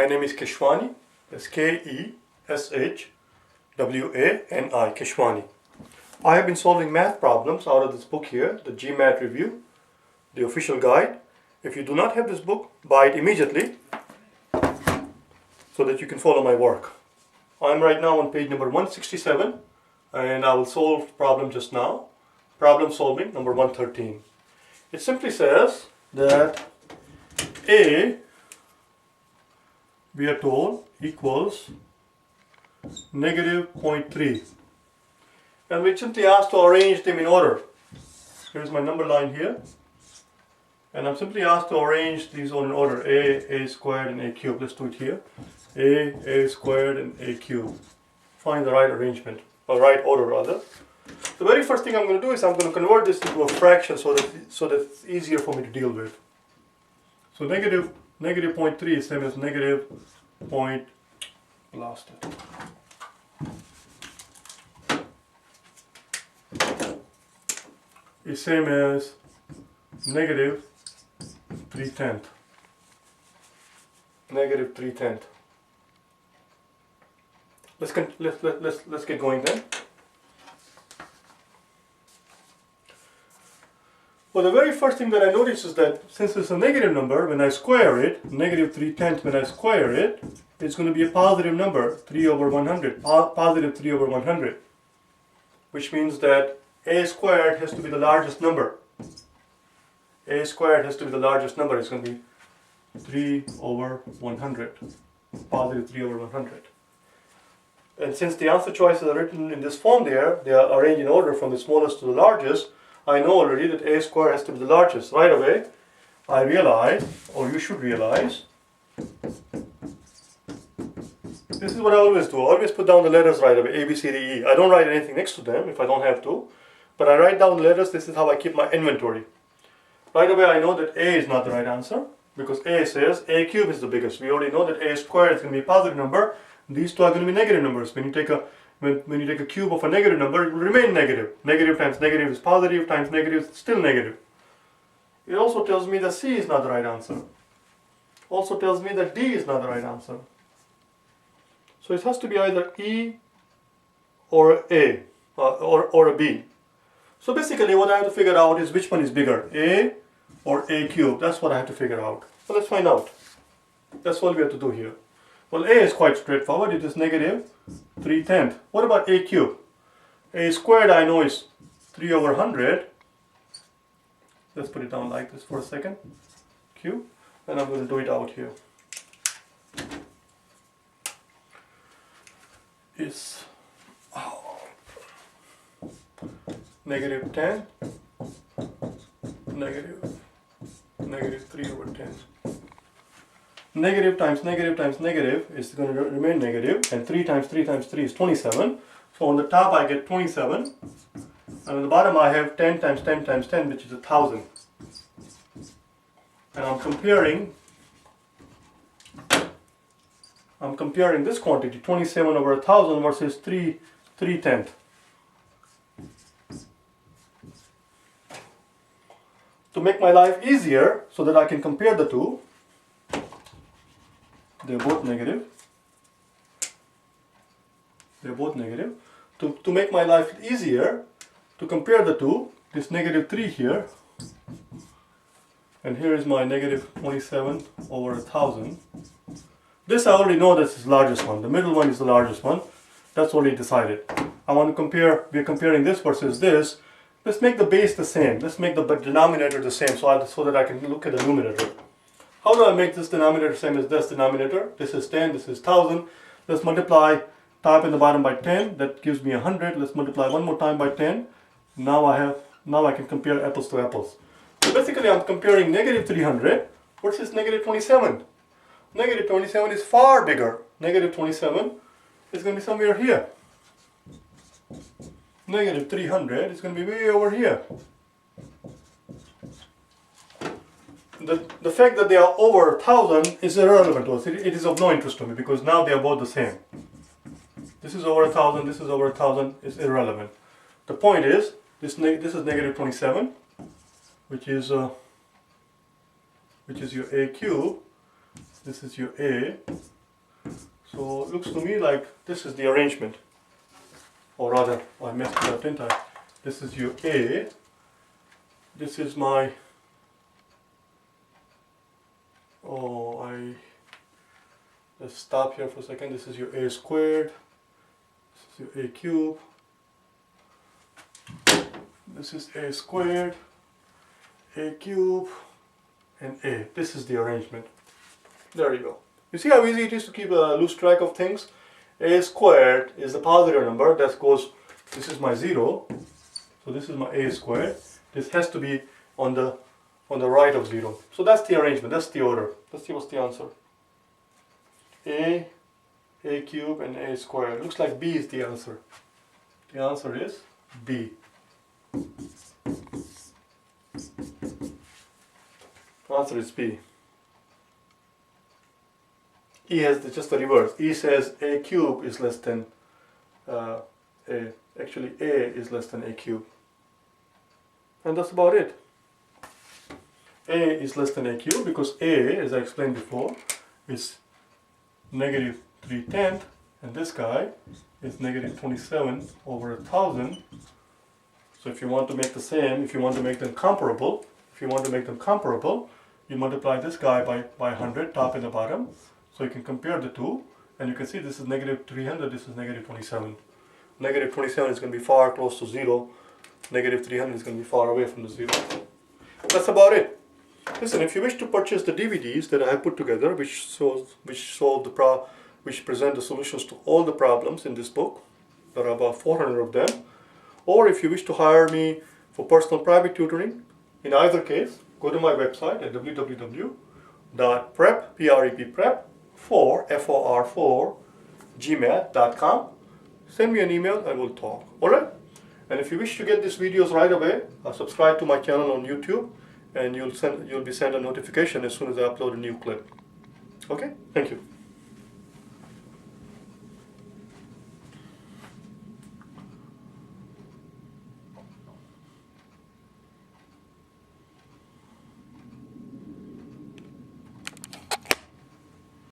My name is Keshwani. That's Keshwani, Keshwani. I have been solving math problems out of this book here, the GMAT review, the official guide. If you do not have this book, buy it immediately so that you can follow my work. I'm right now on page number 167 and I will solve problem just now. Problem solving number 113. It simply says that A, we are told, equals negative 0.3. And we simply asked to arrange them in order. Here's my number line here. And I'm simply asked to arrange these all in order. A squared, and A cubed. Let's do it here. A squared, and A cubed. Find the right arrangement, or right order rather. The very first thing I'm going to do is I'm going to convert this into a fraction so that it's easier for me to deal with. So negative 0.3 is same as negative point, lost it. Is same as negative 3/10. Negative 3/10. Let's get going then. Well, the very first thing that I notice is that since it's a negative number, when I square it, negative 3/10, when I square it, it's going to be a positive number, 3 over 100, positive 3 over 100, which means that A squared has to be the largest number. A squared has to be the largest number. It's going to be 3 over 100, positive 3 over 100. And since the answer choices are written in this form there, they are arranged in order from the smallest to the largest, I know already that A squared has to be the largest. Right away, I realize, or you should realize, this is what I always do. I always put down the letters right away, A, B, C, D, E. I don't write anything next to them if I don't have to, but I write down the letters. This is how I keep my inventory. Right away, I know that A is not the right answer, because A says A cubed is the biggest. We already know that A squared is going to be a positive number. These two are going to be negative numbers. When you take a cube of a negative number, it will remain negative. Negative times negative is positive, times negative is still negative. It also tells me that C is not the right answer. Also tells me that D is not the right answer. So it has to be either E or A, or a B. So basically what I have to figure out is which one is bigger, A or A cubed. That's what I have to figure out. So let's find out. That's all we have to do here. Well, A is quite straightforward. It is negative 3/10. What about A cubed? A squared I know is 3 over 100. Let's put it down like this for a second. Cube. And I'm going to do it out here. Is negative 10, negative 3 over 10. Negative times negative times negative is going to remain negative, and 3 times 3 times 3 is 27. So on the top I get 27, and on the bottom I have 10 times 10 times 10, which is 1,000. And I'm comparing this quantity, 27 over 1,000 versus 3/10. To make my life easier, so that I can compare the two, they're both negative. They're both negative. To make my life easier, to compare the two, this negative 3 here, and here is my negative 27 over 1,000. This I already know this is the largest one. The middle one is the largest one. That's already decided. I want to compare, we're comparing this versus this. Let's make the base the same. Let's make the denominator the same so that I can look at the numerator. How do I make this denominator same as this denominator? This is 10, this is 1,000. Let's multiply top and the bottom by 10. That gives me 100. Let's multiply one more time by 10. Now I can compare apples to apples. So basically I'm comparing negative 300 versus negative 27. Negative 27 is far bigger. Negative 27 is going to be somewhere here. Negative 300 is going to be way over here. The fact that they are over 1,000 is irrelevant to us. It is of no interest to me because now they are both the same. This is over 1,000, this is over 1,000, it's irrelevant. The point is, this is negative 27, which is your A cube. This is your A, So it looks to me like this is the arrangement. Or rather, I messed it up, didn't I? This is your A. This is my... Let's stop here for a second. This is your A squared. This is your A cube. This is A squared, A cube, and A. This is the arrangement. There you go. You see how easy it is to keep a loose track of things? A squared is the positive number that goes, this is my 0. So this is my A squared. This has to be on the right of 0. So that's the arrangement, that's the order. Let's see what's the answer. A cube, and A squared. Looks like B is the answer. The answer is B. The answer is B. E has just the reverse. E says A cube is less than A. Actually, A is less than A cube. And that's about it. A is less than A cube because A, as I explained before, is negative 3/10, and this guy is negative 27 over 1,000. So if you want to make the same, if you want to make them comparable, you multiply this guy by 100, top and the bottom. So you can compare the two, and you can see this is negative 300, this is negative 27. Negative 27 is going to be far close to 0. Negative 300 is going to be far away from the 0. That's about it. Listen, if you wish to purchase the DVDs that I have put together, which present the solutions to all the problems in this book, there are about 400 of them, or if you wish to hire me for personal private tutoring, in either case, go to my website at www.prep4GMAT.com. Send me an email and we'll talk. Alright? And if you wish to get these videos right away, subscribe to my channel on YouTube, and you'll be sent a notification as soon as I upload a new clip. Okay? Thank you.